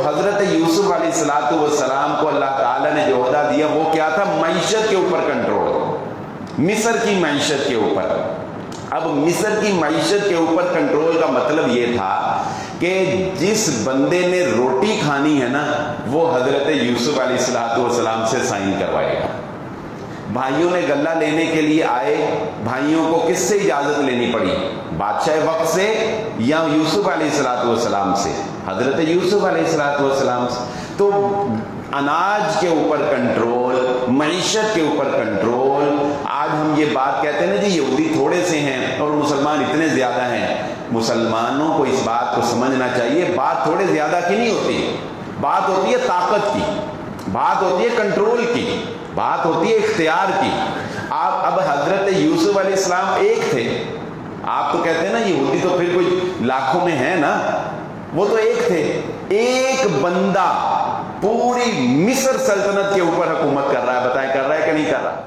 حضرت یوسف علیہ الصلوۃ والسلام کو اللہ تعالیٰ نے جو عہدہ دیا وہ کیا تھا؟ معیشت کے اوپر کنٹرول، مصر کی معیشت کے اوپر۔ اب مصر کی معیشت کے اوپر کنٹرول کا مطلب یہ تھا کہ جس بندے نے روٹی کھانی ہے نا وہ حضرت یوسف علیہ الصلوۃ والسلام سے سائن کروائے گا۔ بھائیوں نے غلہ لینے کے لیے آئے، بھائیوں کو کس سے اجازت لینی پڑی؟ بادشاہ وقت سے یا یوسف علیہ الصلوۃ والسلام سے؟ حضرت یوسف علیہ الصلوۃ والسلام سے۔ تو اناج کے اوپر کنٹرول، معیشت کے اوپر کنٹرول۔ آج ہم یہ بات کہتے ہیں نا جی یہودی تھوڑے سے ہیں اور مسلمان اتنے زیادہ ہیں۔ مسلمانوں کو اس بات کو سمجھنا چاہیے، بات تھوڑے زیادہ کی نہیں ہوتی، بات ہوتی ہے طاقت کی، بات ہوتی ہے کنٹرول کی، بات ہوتی ہے اختیار کی۔ آپ اب حضرت یوسف علیہ السلام ایک تھے، آپ تو کہتے ہیں نا یہودی تو پھر کوئی لاکھوں میں ہے نا، وہ تو ایک تھے۔ ایک بندہ پوری مصر سلطنت کے اوپر حکومت کر رہا ہے، بتائیں کر رہا ہے کہ نہیں کر رہا؟